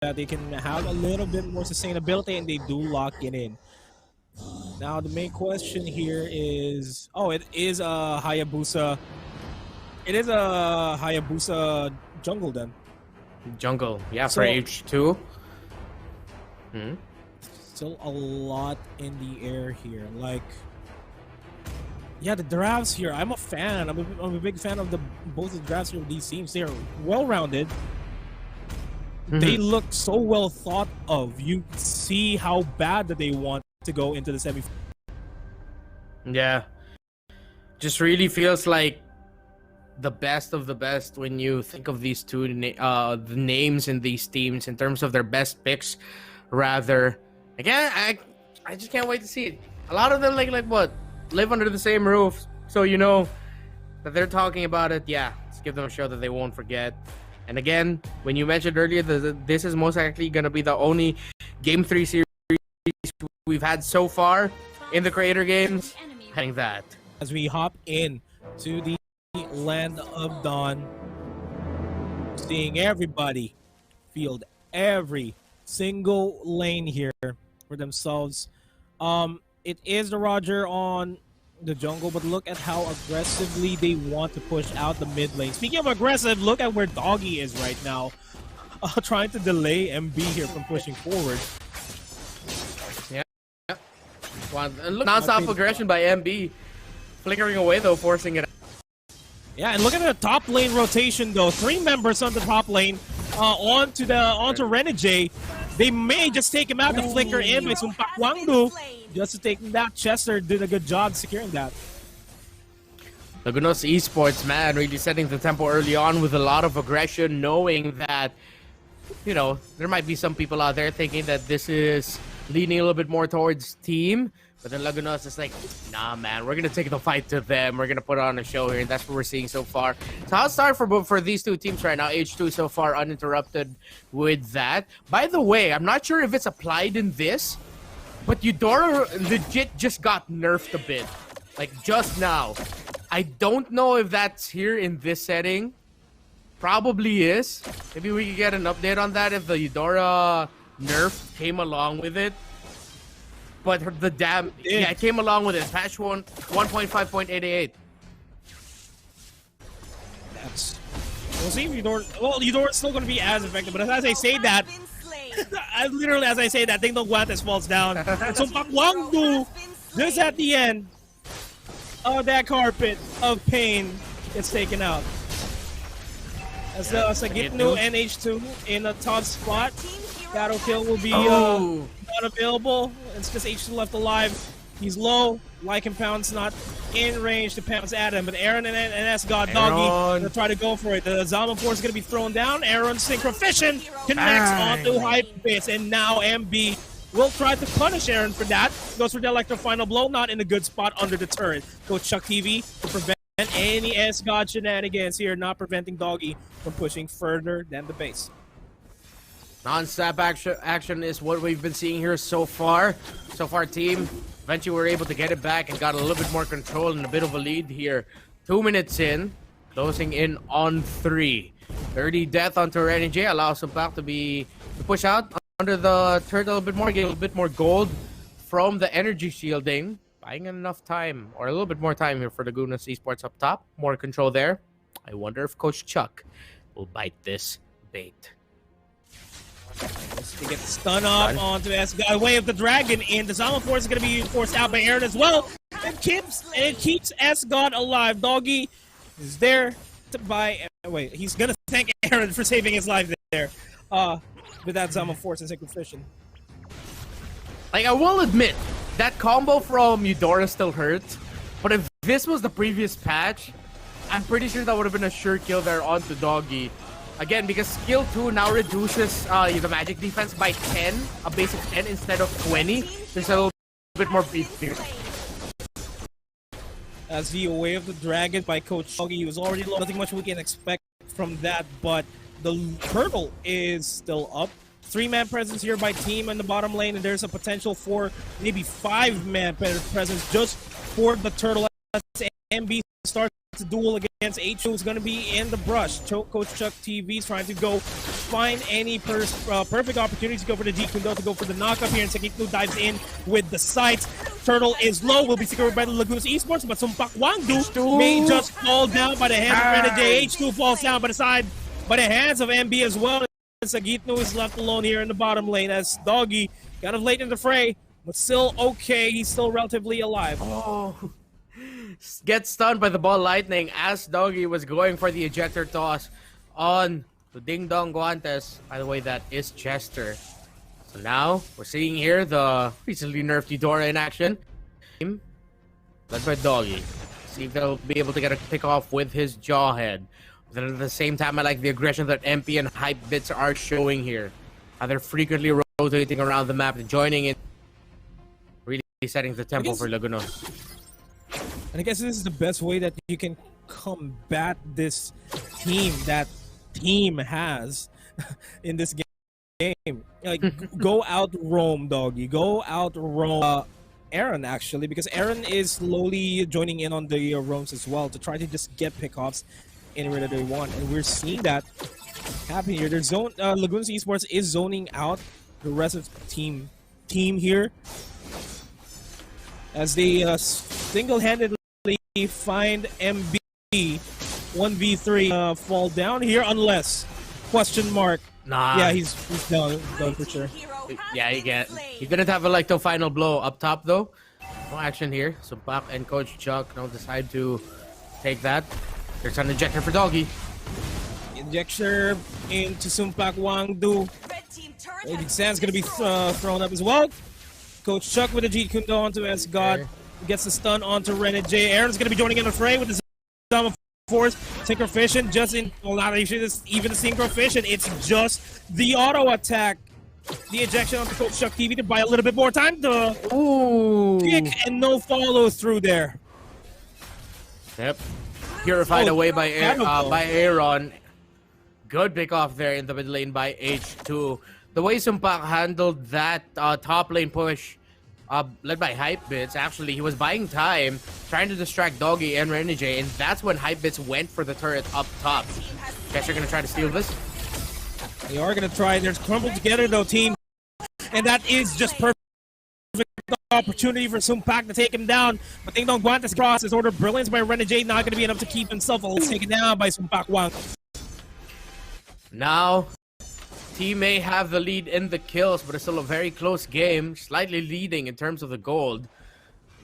that they can have a little bit more sustainability, and they do lock it in. Now the main question here is, it is a Hayabusa. It is a Hayabusa jungle then. Jungle, yeah, So- for H2. Still a lot in the air here. Like, yeah, the drafts here. I'm a fan. I'm a big fan of both the drafts here of these teams. They are well-rounded. They look so well thought of. You see how bad that they want to go into the semi. Yeah. Just really feels like the best of the best when you think of these two the names in these teams in terms of their best picks. Rather, again, I just can't wait to see it. A lot of them like what live under the same roof, so you know that they're talking about it. Yeah, let's give them a show that they won't forget. And again, when you mentioned earlier that this is most likely going to be the only Game 3 series we've had so far in the Creator Games, having that. As we hop in to the Land of Dawn, seeing everybody field every single lane here for themselves. It is the Roger on the jungle, but look at how aggressively they want to push out the mid lane. Speaking of aggressive, look at where Doggy is right now, trying to delay MB here from pushing forward. Yeah. And look, non-stop aggression by MB, flickering away though, forcing it. Yeah, and look at the top lane rotation though. 3 members on the top lane, onto Renegade. They may just take him out. The flicker in by Sumpak Wangdu just to take him down. Chester did a good job securing that. LAGUNOS Esports, man, really setting the tempo early on with a lot of aggression, knowing that, you know, there might be some people out there thinking that this is leaning a little bit more towards team. But then LAGUNOS is like, nah, man, we're going to take the fight to them. We're going to put on a show here, and that's what we're seeing so far. So how's start for these two teams right now? H2 so far uninterrupted with that. By the way, I'm not sure if it's applied in this, but Eudora legit just got nerfed a bit. Like, just now. I don't know if that's here in this setting. Probably is. Maybe we could get an update on that if the Eudora nerf came along with it. But it came along with it. Patch 1.5.88. We'll see if Eudora's still going to be as effective. But as I say that, literally as I say that, Ding Dong Guantes falls down. And so Wangdu, just at the end of that carpet of pain, gets taken out. As Sagitnu and H2 in a top spot. Shadow kill will be not available. It's just H2 left alive. He's low. Lycan Pound's not in range to pounce at him. But Aaron and S-God Doggy gonna try to go for it. The Zama Force is gonna be thrown down. Aaron Synchroficient connects onto Hyperbase. And now MB will try to punish Aaron for that. Goes for the Electro Final Blow. Not in a good spot under the turret. Coach Chuck TV to prevent any S-God shenanigans here. Not preventing Doggy from pushing further than the base. Non-stop action is what we've been seeing here so far. So far, team. Eventually, we're able to get it back and got a little bit more control and a bit of a lead here. 2 minutes in, closing in on 3. 30 death onto Renegade allows Sumpak to push out under the turret a little bit more, get a little bit more gold from the energy shielding. Buying enough time, or a little bit more time here for the LAGUNOS Esports up top. More control there. I wonder if Coach Chuck will bite this bait. To get the stun off onto S-God. Way of the Dragon in. The Zama Force is going to be forced out by Aaron as well. It keeps S-God alive. Doggy is there to buy. Wait, he's going to thank Aaron for saving his life there. With that Zama Force and Synchroficient. Like, I will admit, that combo from Eudora still hurts. But if this was the previous patch, I'm pretty sure that would have been a sure kill there onto Doggy. Again, because skill 2 now reduces the magic defense by 10, a base of 10 instead of 20. There's a little bit more beef here. As the Way of the Dragon by Coach Doggy, he was already low. Nothing much we can expect from that, but the turtle is still up. 3-man presence here by team in the bottom lane, and there's a potential for maybe 5-man presence just for the turtle as MB starts to duel against H2 is going to be in the brush. Coach Chuck TV is trying to go find any perfect opportunities to go for the G Kundo, to go for the knockup here, and Sagitnu dives in with the sights. Turtle is low, will be secured by the Lagunos Esports, but Sumpak Wangdu may just fall down by the hands of Renegade. H2 falls down by the hands of MB as well. Sagitnu is left alone here in the bottom lane as Doggy kind of late in the fray, but still okay. He's still relatively alive. Oh, gets stunned by the ball lightning as Doggy was going for the ejector toss on the Ding Dong Guantes. By the way, that is Chester. So now we're seeing here the recently nerfed Eudora in action. Led by Doggy. See if they'll be able to get a pick off with his Jawhead. But then at the same time, I like the aggression that MP and Hype Bits are showing here. How they're frequently rotating around the map, joining in, really setting the tempo for Lagunos. And I guess this is the best way that you can combat this team that team has in this game. Like, go out roam, Doggy. Go out roam Aaron, actually, because Aaron is slowly joining in on the roams as well to try to just get pickoffs anywhere that they want. And we're seeing that happen here. Their zone, Lagunos Esports is zoning out the rest of the team here as they single-handedly find MB 1v3 fall down here, unless question mark. Nah. Yeah, he's done for sure. Yeah, he didn't have a like the final blow up top though. No action here. So Bak and Coach Chuck now decide to take that. There's an ejector for Doggy. Injector into Sumpak Wangdu. Raging Sand's gonna be thrown up as well. Coach Chuck with a Jeet Kundo onto S God. Gets the stun onto Renegade. Aaron's gonna be joining in the fray with the Zama Force. Synchroficient just in, well, not even the Synchroficient, it's just the auto attack. The ejection onto Coach Chuck TV to buy a little bit more time to kick, and no follow through there. Yep. Purified away by Aaron. Good pick off there in the mid lane by H2. The way Sumpak handled that top lane push, led by Hypebits, actually, he was buying time, trying to distract Doggy and Renegade, and that's when Hypebits went for the turret up top. Guess you're gonna try to steal this? They are gonna try. There's crumbled together though, team, and that is just perfect opportunity for Sumpak to take him down. But they don't want this cross. His order of brilliance by Renegade not gonna be enough to keep himself taken down by Sumpak Wang. Now, team may have the lead in the kills, but it's still a very close game. Slightly leading in terms of the gold.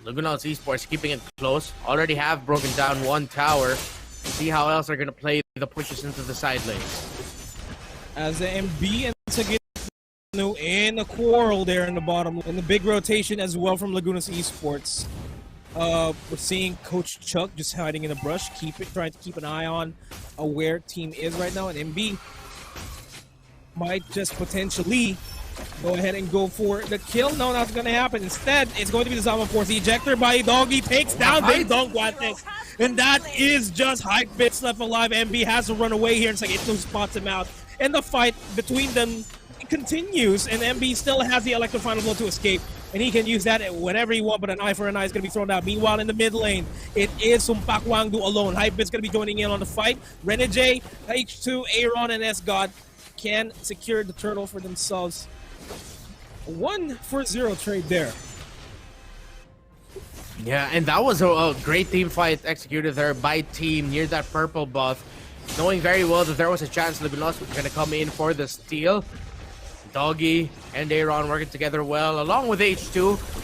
Lagunos Esports keeping it close. Already have broken down one tower. See how else they're gonna play the pushes into the side lanes. As the MB and Sagitnu in a quarrel there in the bottom. And the big rotation as well from Lagunos Esports. We're seeing Coach Chuck just hiding in the brush, trying to keep an eye on where team is right now, and MB might just potentially go ahead and go for the kill. No, that's going to happen. Instead, it's going to be the Zama Force. The ejector by Doggy takes down They Don't Want This. And that is just Hype Bits left alive. MB has to run away here. It's like it spots him out. And the fight between them continues, and MB still has the electro final blow to escape. And he can use that whenever he wants, but an eye for an eye is going to be thrown out. Meanwhile, in the mid lane, it is Sumpak Wangdu alone. Hypebit's going to be joining in on the fight. Renegade, H2, Aaron, and S-God can secure the turtle for themselves. 1-0 trade there. Yeah, and that was a great team fight executed there by team near that purple buff. Knowing very well that there was a chance Lagunos was going to come in for the steal. Doggy and Aaron working together well, along with H2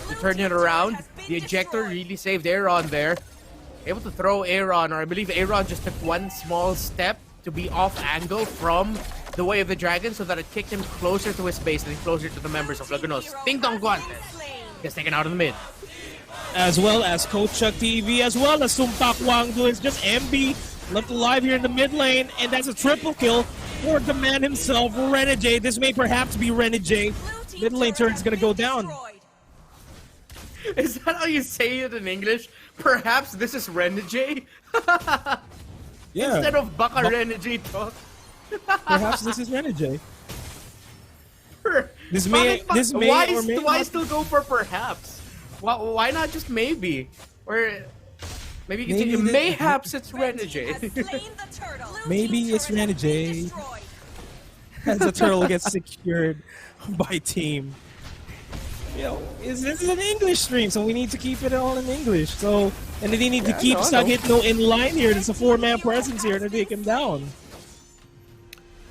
to turn it around. The ejector really saved Aaron there. Able to throw Aaron, or I believe Aaron just took one small step to be off angle from the Way of the Dragon so that it kicked him closer to his base and closer to the members of Lagunos. Ding Dong Guantes gets taken out of the mid. As well as Coach Chuck TV, as well as Sumpak Wangdu. It's just MB left alive here in the mid lane, and that's a triple kill for the man himself, Renegade. This may perhaps be Renegade. Mid lane turret's gonna go down. Is that how you say it in English? Perhaps this is Renegade? Yeah. Instead of Baka Renegade talk. Perhaps this is Renegade. Why still go for perhaps? Why not just maybe? Or maybe mayhaps it's Renegade. Maybe it's Renegade. as the turtle gets secured by team. You know, this is an English stream, so we need to keep it all in English. So, and they need to keep Sagitno in line here. There's a 4-man presence here to take him down.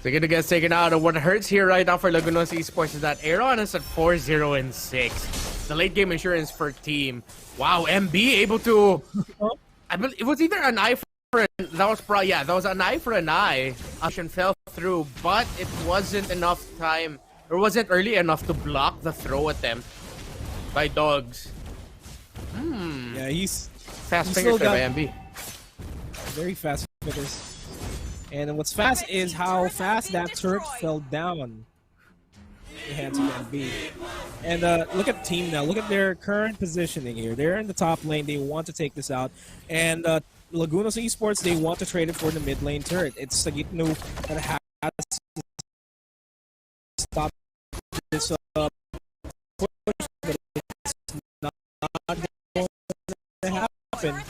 Sagitno gets taken out, and what hurts here right now for Lagunos Esports is that Aaron is at 4-0-6. The late game insurance for team. Wow, MB able to. I believe it was either an eye for that was an eye for an eye. Ashen fell through, but it wasn't enough time. Or wasn't early enough to block the throw attempt by Dogs. Yeah, he's fast fingers by MB. Very fast fingers. And what's fast is how fast that turret fell down in the hands of MB. And look at the team now. Look at their current positioning here. They're in the top lane. They want to take this out. And Lagunos Esports, they want to trade it for the mid lane turret. It's Sagitno that has to stop this push, but it's not going to happen.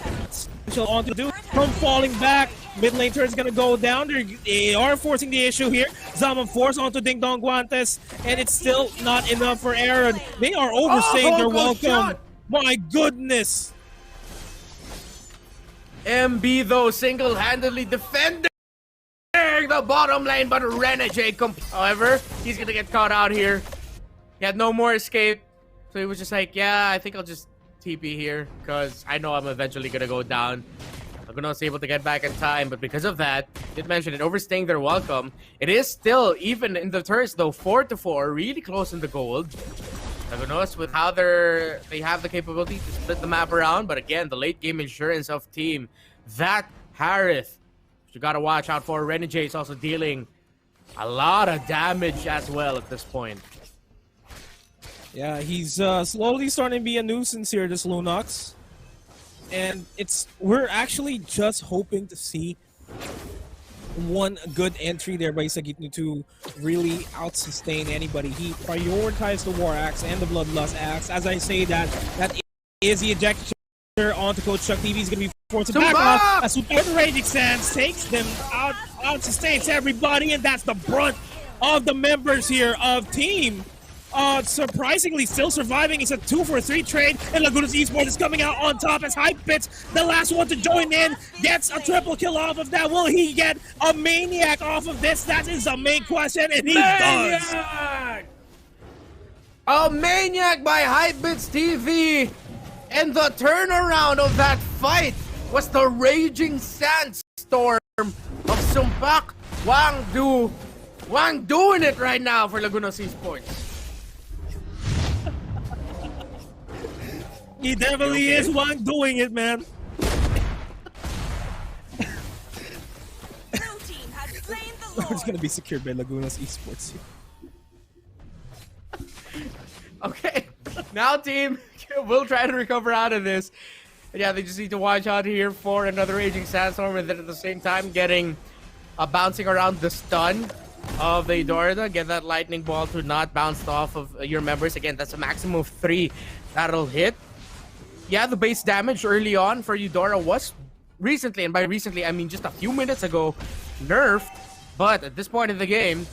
So on to do from falling back. Mid lane turret's gonna go down. They are forcing the issue here. Zama force onto Ding Dong Guantes, and it's still not enough for Aaron. They are overstaying their welcome. Shot. My goodness. MB though single-handedly defending the bottom lane, but Renegade, however, he's gonna get caught out here. He had no more escape, so he was just like, yeah, I think I'll just TP here, because I know I'm eventually gonna go down. Lagunos able to get back in time, but because of that, did mention it, overstaying their welcome. It is still, even in the turrets though, 4-4, really close in the gold. Lagunos with how they have the capability to split the map around, but again, the late game insurance of team, that Harith, you gotta watch out for. Renegade is also dealing a lot of damage as well at this point. Yeah, he's slowly starting to be a nuisance here, this Lunox. And we're actually just hoping to see one good entry there by Sagitno to really out-sustain anybody. He prioritized the War Axe and the Bloodlust Axe. As I say that is the ejection onto Coach Chuck TV. He's going to be forced to back off as Super Raging Sands takes them out-sustains everybody, and that's the brunt of the members here of team. Surprisingly still surviving. It's a 2-for-3 trade, and Lagunos Esports is coming out on top as Hypebits, the last one to join in, gets a triple kill off of that. Will he get a Maniac off of this? That is the main question, and he does. A Maniac by Hypebits TV, and the turnaround of that fight was the Raging Sandstorm of Sumpak Wangdu. Wang doing it right now for Lagunos Esports. He definitely is one doing it, man. It's gonna be secured by Lagunos Esports. Okay, now team will try to recover out of this. And yeah, they just need to watch out here for another Raging Sandstorm, and then at the same time getting bouncing around the stun of the Eudora. Get that lightning ball to not bounce off of your members. Again, that's a maximum of 3 that'll hit. Yeah, the base damage early on for Eudora was recently, and by recently I mean just a few minutes ago, nerfed. But at this point in the game,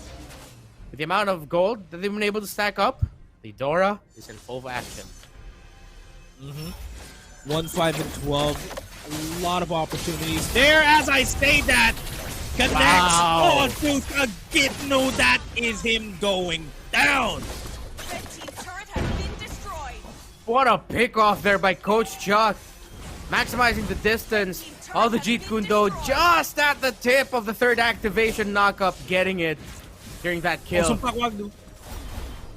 with the amount of gold that they've been able to stack up, Eudora is in full action. 1-5-12, a lot of opportunities there. As I say that, connects onto Sagitno. That is him going down. What a pick off there by Coach Chuck. Maximizing the distance. All the Jeet Kune Do just at the tip of the 3rd activation knock-up, getting it during that kill.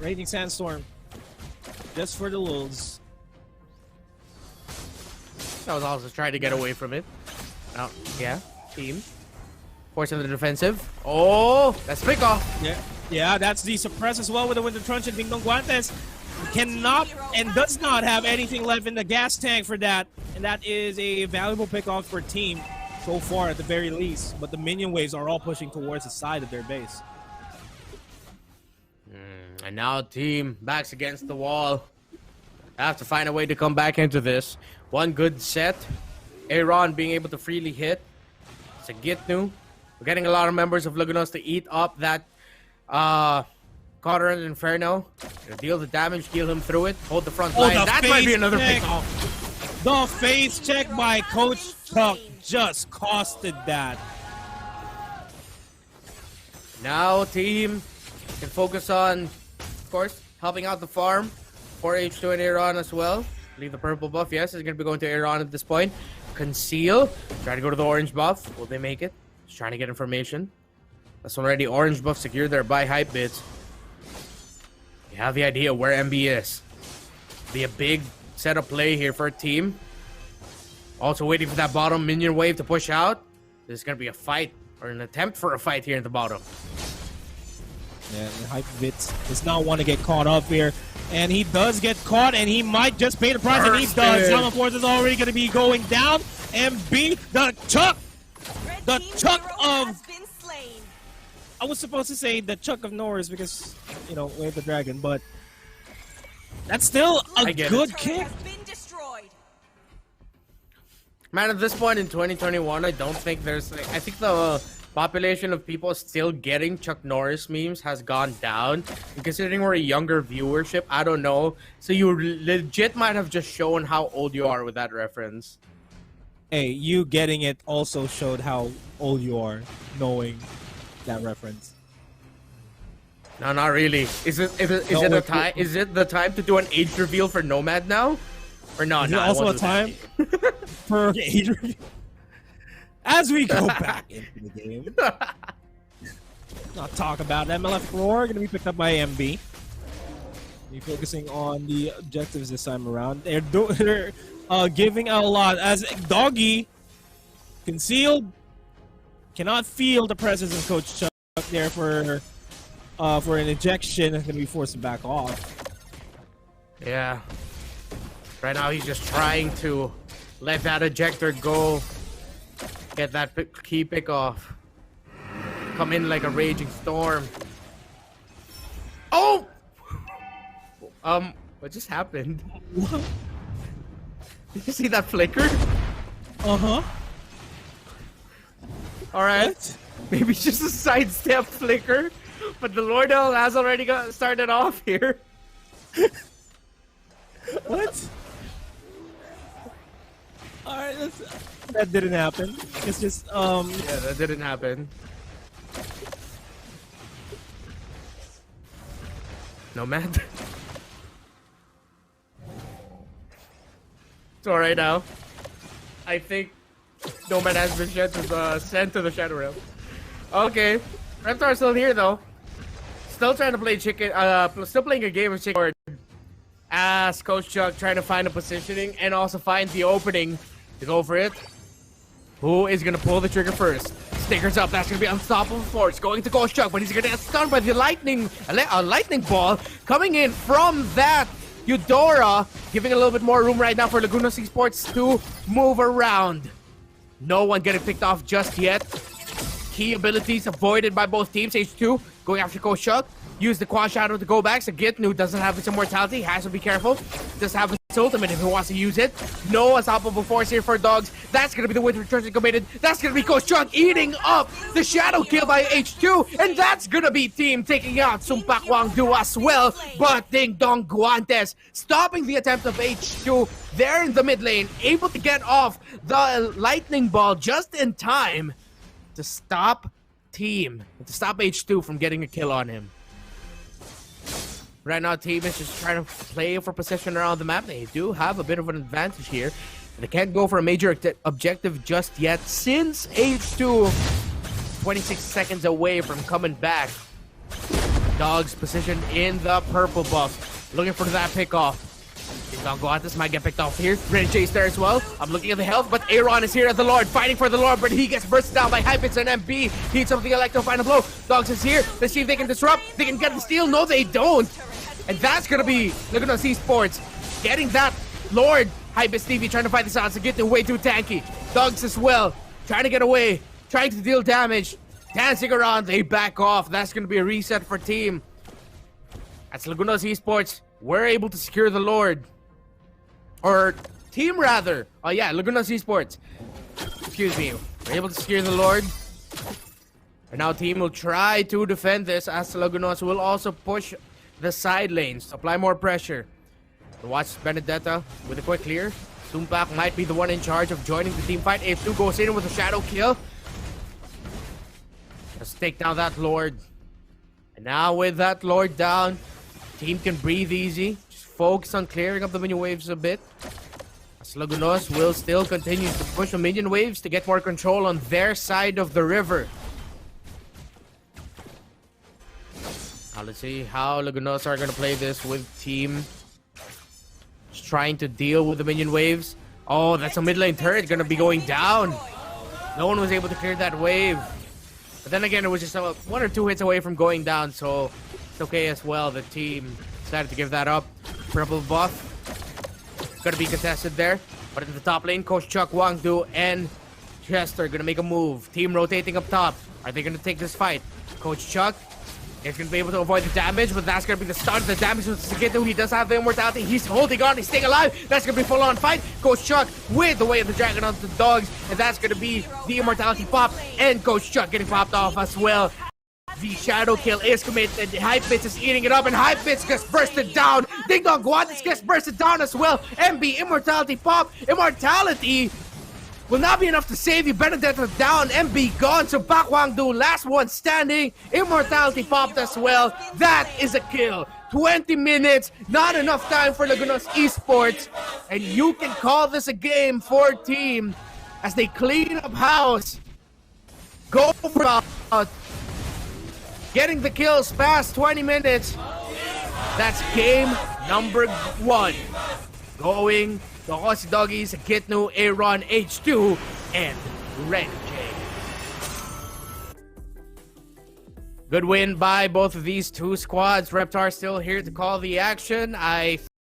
Raging Sandstorm. Just for the lulz. That was also trying to get away from it. Oh, yeah, team. Forcing the defensive. Oh, that's pick off. Yeah, that's the suppress as well with the Winter Truncheon. Ding Dong Guantes cannot and does not have anything left in the gas tank for that. And that is a valuable pick-off for team so far at the very least. But the minion waves are all pushing towards the side of their base. And now team backs against the wall. Have to find a way to come back into this. One good set. Aaron being able to freely hit. Sagitno. We're getting a lot of members of Lagunos to eat up that Cotter and Inferno. Gonna deal the damage, heal him through it, hold the front Oh, line. the That might be face another check. pick off. The face check by Coach Chuck just costed that. Now team can focus on, of course, helping out the farm for H2 and Aaron as well. Leave the purple buff. Yes, it's going to be going to Aaron at this point. Conceal. Try to go to the orange buff. Will they make it? Just trying to get information. That's already orange buff secured there by Hype Bits. You have the idea where MB is. Be a big setup play here for a team. Also waiting for that bottom minion wave to push out. This is going to be a fight, or an attempt for a fight here in the bottom. Yeah, Hype Bits does not want to get caught up here. And he does get caught, and he might just pay the price, and he does. Summer Force is already going to be going down. MB, the Chuck of... I was supposed to say the Chuck of Norris because, you know, Wave the Dragon, but that's still a good kick. Man, at this point in 2021, I don't think there's... I think the population of people still getting Chuck Norris memes has gone down. And considering we're a younger viewership, I don't know. So you legit might have just shown how old you are with that reference. Hey, you getting it also showed how old you are, knowing that reference. No, not really. Is it the time to do an age reveal for Nomad now? Or no? Is no, it also a time for age reveal? As we go back into the game, not talk about MLF Roar, going to be picked up by MB. Be focusing on the objectives this time around. They're giving out a lot as Doggy concealed, cannot feel the presence of Coach Chuck there for an ejection. It's going to be forced to back off. Yeah. Right now he's just trying to let that ejector go. Get that key pick off. Come in like a raging storm. Oh! What just happened? What? Did you see that flicker? Uh-huh. Alright. Maybe it's just a sidestep flicker. But the Lordell has already started off here. What? Alright, that didn't happen. It's just, Yeah, that didn't happen. Nomad? It's alright now. I think Nomad has been sent to the Shadow Realm. Okay. Reptar's still here though. Still trying to play chicken, still playing a game of chicken. As Coach Chuck trying to find a positioning and also find the opening to go for it. Who is going to pull the trigger first? Stickers up, that's going to be unstoppable force. Going to Coach Chuck, but he's going to get stunned by the lightning ball coming in from that Eudora, giving a little bit more room right now for LAGUNOS Esports to move around. No one getting picked off just yet. Key abilities avoided by both teams. H2 going after Coach Chuck. Use the Quad Shadow to go back. So Gitnu doesn't have his immortality. Has to be careful. Does have his ultimate if he wants to use it. No unstoppable force here for Dogs. That's going to be the win return committed. That's going to be Coach Chuck eating up the shadow kill by H2. And that's going to be team taking out Sumpak Wangdu as well. But Ding Dong Guantes stopping the attempt of H2 there in the mid lane. Able to get off the lightning ball just in time to stop H2 from getting a kill on him. Right now, team is just trying to play for possession around the map. They do have a bit of an advantage here. They can't go for a major objective just yet since H2 26 seconds away from coming back. Dogs positioned in the purple buff. Looking for that pickoff. This might get picked off here. Ready chase there as well. I'm looking at the health, but Aaron is here at the Lord, fighting for the Lord, but he gets bursted down by Hypix and MB. Needs something like to find a blow. Dogs is here. Let's see if they can disrupt. They can get the steal. No, they don't. And that's gonna be LAGUNOS Esports getting that Lord. Hypix Stevie trying to fight this out. So getting way too tanky. Dogs as well, trying to get away, trying to deal damage. Dancing around, they back off. That's gonna be a reset for team. That's LAGUNOS Esports. We're able to secure the Lord. Or team rather. Oh yeah, LAGUNOS Esports. Excuse me. We're able to secure the Lord. And now team will try to defend this as LAGUNOS will also push the side lanes to apply more pressure. To watch Benedetta with a quick clear. Sumpak might be the one in charge of joining the team fight. A2 goes in with a shadow kill. Let's take down that Lord. And now with that Lord down, team can breathe easy. Just focus on clearing up the minion waves a bit. As LAGUNOS will still continue to push the minion waves to get more control on their side of the river. Now let's see how LAGUNOS are going to play this with team. Just trying to deal with the minion waves. Oh, that's a mid lane turret going to be going down. No one was able to clear that wave. But then again, it was just 1 or 2 hits away from going down, so it's okay as well. The team decided to give that up. Purple buff. Gonna be contested there. But in the top lane, Coach Chuck, Wangdu, and Chester gonna make a move. Team rotating up top. Are they gonna take this fight? Coach Chuck is gonna be able to avoid the damage, but that's gonna be the start of the damage with Sagitu. He does have the immortality. He's holding on. He's staying alive. That's gonna be full on fight. Coach Chuck with the way of the dragon onto the dogs, and that's gonna be the immortality pop. And Coach Chuck getting popped off as well. The shadow kill is committed. Hypebits is eating it up, and Hypebits gets bursted down. Ding Dong Guantes gets bursted down as well. MB immortality pop. Immortality will not be enough to save you. Benedetta down, MB gone, so Pak Wangdu, last one standing. Immortality popped as well. That is a kill. 20 minutes, not enough time for LAGUNOS Esports. And you can call this a game for team as they clean up house. Go for about getting the kills past 20 minutes. That's game number 1. Going the Aussie Doggies, Gitnu, Aaron, H2, and Red J. Good win by both of these two squads. Reptar still here to call the action. I